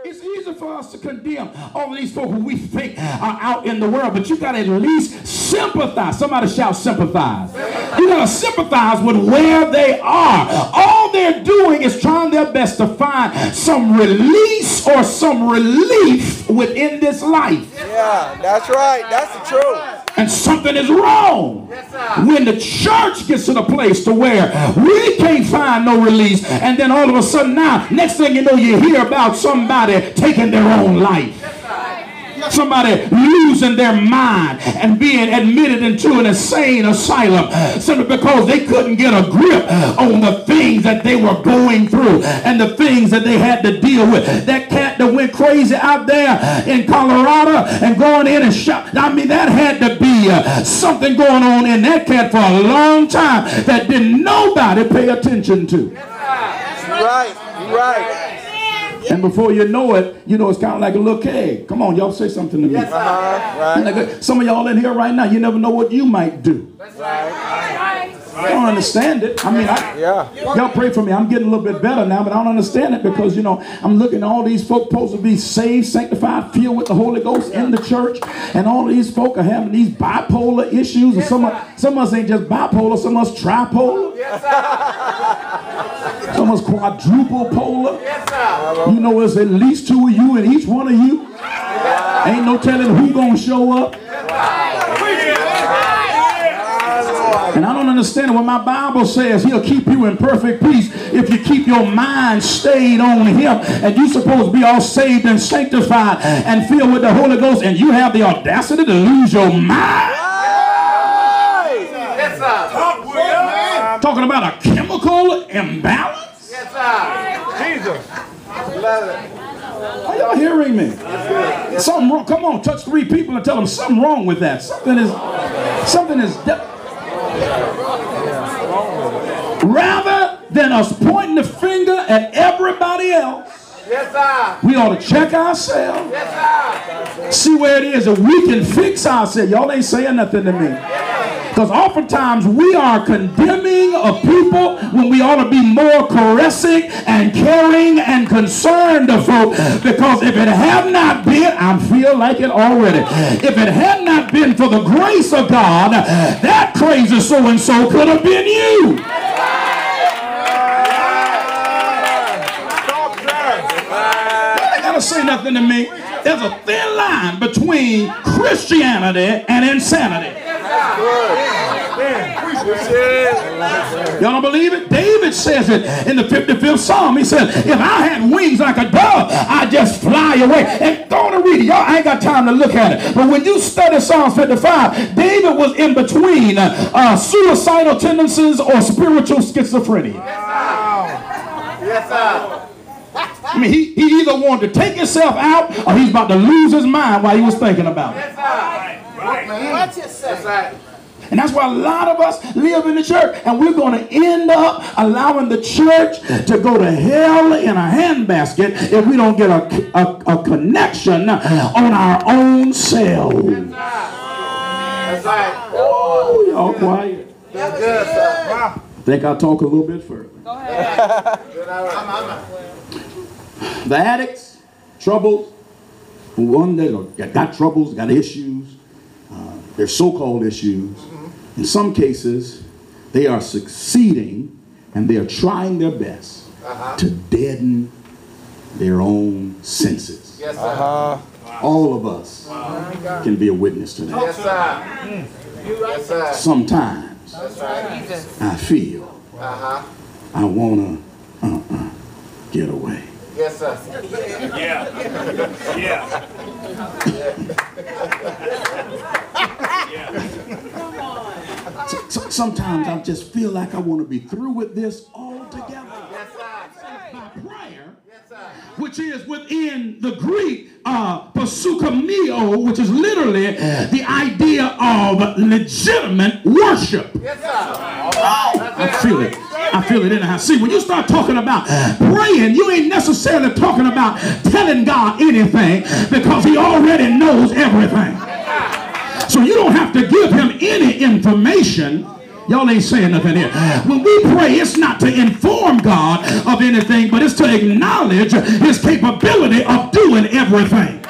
It's easy for us to condemn all of these folk who we think are out in the world, but you got to at least sympathize. Somebody shout sympathize. You got to sympathize with where they are. All they're doing is trying their best to find some release or some relief within this life. Yeah, that's right. That's the truth. And something is wrong when the church gets to the place to where we can't find no release, and then all of a sudden now, next thing you know, you hear about somebody taking their own life. Somebody losing their mind and being admitted into an insane asylum simply because they couldn't get a grip on the things that they were going through and the things that they had to deal with. That cat that went crazy out there in Colorado and going in and shot. I mean, that had to be something going on in that cat for a long time that didn't nobody pay attention to. Right, right. And before you know it, it's kind of like a little keg. Come on, y'all say something to me. Yes, right. Some of y'all in here right now, you never know what you might do. That's right. I don't understand it. I mean, y'all pray for me. I'm getting a little bit better now, but I don't understand it because, I'm looking at all these folk supposed to be saved, sanctified, filled with the Holy Ghost in the church, and all of these folk are having these bipolar issues, and some of us ain't just bipolar, some of us tripolar. Some of us quadruple polar. It's at least two of you and each one of you. Ain't no telling who gonna show up. And I don't understand what my Bible says. He'll keep you in perfect peace if you keep your mind stayed on him. And you're supposed to be all saved and sanctified and filled with the Holy Ghost, and you have the audacity to lose your mind. Talking about a chemical imbalance? Yes, sir. Jesus. Love it. Are y'all hearing me? Something wrong. Come on, touch 3 people and tell them something wrong with that. Something is rather than us pointing the finger at everybody else, yes, sir, we ought to check ourselves. Yes, sir. See where it is that we can fix ourselves. Y'all ain't saying nothing to me. Because oftentimes we are condemning a people when we ought to be more caressing and caring and concerned of folk. Because if it had not been, I feel like it already. If it had not been for the grace of God, that crazy so-and-so could have been you. You ain't got to say nothing to me. There's a thin line between Christianity and insanity. Y'all don't believe it? David says it in the 55th Psalm. He said, if I had wings like a dove, I'd just fly away. And go on and read it. Y'all, I ain't got time to look at it. But when you study Psalms 55, David was in between suicidal tendencies or spiritual schizophrenia. Yes, sir. I mean, he either wanted to take himself out or he's about to lose his mind while he was thinking about it. Yes, sir. Right. That's right. And that's why a lot of us live in the church, and we're going to end up allowing the church to go to hell in a handbasket if we don't get a connection on our own selves. That's right. Oh, y'all quiet. That's good, sir. I think I'll talk a little bit further. Go ahead. The addicts, troubles, one that got troubles, got issues, they're so-called issues. In some cases, they are succeeding and they are trying their best to deaden their own senses. Yes, sir. All of us can be a witness to that. Yes, sir. Yes, sir. Sometimes I feel I want to get away. Yes, sir. Sometimes I just feel like I want to be through with this altogether. Yes, sir. By prayer, Yes, sir. which is within the Greek pasukamio, which is literally the idea of legitimate worship. Yes, sir. I feel it. I feel it in the house. See, when you start talking about praying, you ain't necessarily talking about telling God anything because he already knows everything. So you don't have to give him any information. Y'all ain't saying nothing here. When we pray, it's not to inform God of anything, but it's to acknowledge his capability of doing everything.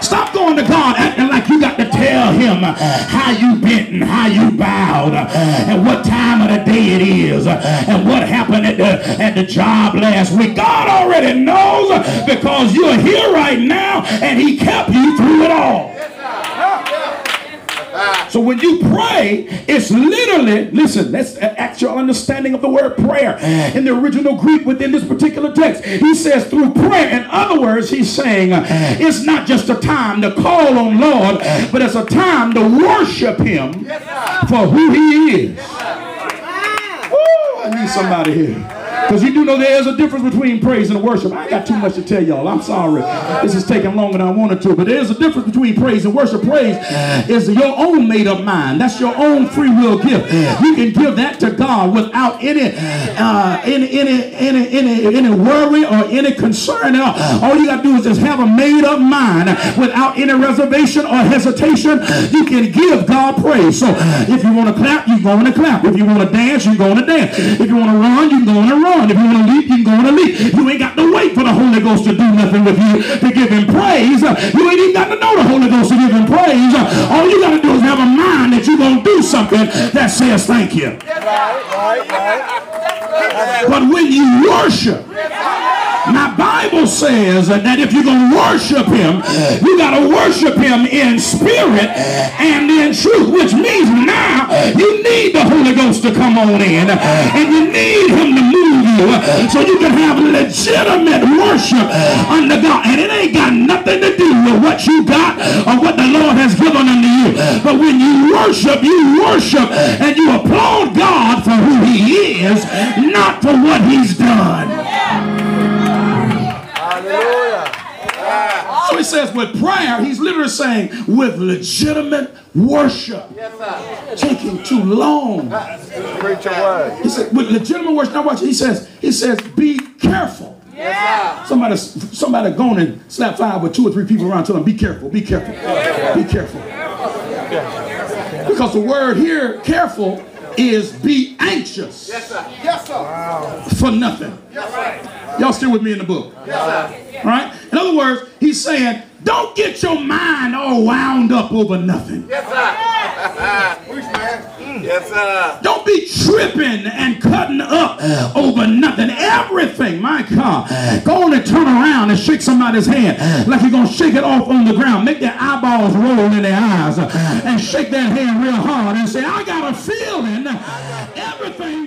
Stop going to God acting like you got to tell him how you bent and how you bowed and what time of the day it is and what happened at the job last week. God already knows because you're here right now and he kept you through it all. So when you pray, it's literally, listen, let's actual understanding of the word prayer in the original Greek within this particular text. He says through prayer. In other words, he's saying it's not just a time to call on Lord, but it's a time to worship him for who he is. Woo, I need somebody here. Because you do know there is a difference between praise and worship. I got too much to tell y'all. I'm sorry. This is taking longer than I wanted to. But there is a difference between praise and worship. Praise is your own made-up mind. That's your own free will gift. You can give that to God without any worry or any concern at all. All you got to do is just have a made-up mind without any reservation or hesitation. You can give God praise. So if you want to clap, you're going to clap. If you want to dance, you're going to dance. If you want to run, you're going to run. If you want to leap, you can go on and leap. You ain't got to wait for the Holy Ghost to do nothing with you to give him praise. You ain't even got to know the Holy Ghost to give him praise. All you got to do is have a mind that you're going to do something that says thank you. But when you worship, my Bible says that if you're going to worship him, you got to worship him in spirit and in truth, which means now you need the Holy Ghost to come on in and you need him to move you so you can have legitimate worship unto God. And it ain't got nothing to do with what you got or what the Lord has given unto you. But when you worship and you applaud God for who he is, not for what he's done. So he says with prayer, he's literally saying with legitimate worship. Yes, taking too long. Preach your word. He said with legitimate worship. Now watch. He says be careful. Yes. Somebody going and slap five with 2 or 3 people around, tell them be careful, be careful, be careful. Because the word here, careful, is be anxious. Yes, sir. Yes, sir. Wow. For nothing. Yes, sir. Y'all still with me in the book? Yes, sir. All right? In other words, he's saying, don't get your mind all wound up over nothing. Yes, sir. Yes, sir. Don't be tripping and cutting up over nothing. Everything, my God. Go on and turn around and shake somebody's hand like you're going to shake it off on the ground. Make their eyeballs roll in their eyes and shake that hand real hard and say, I got a feeling everything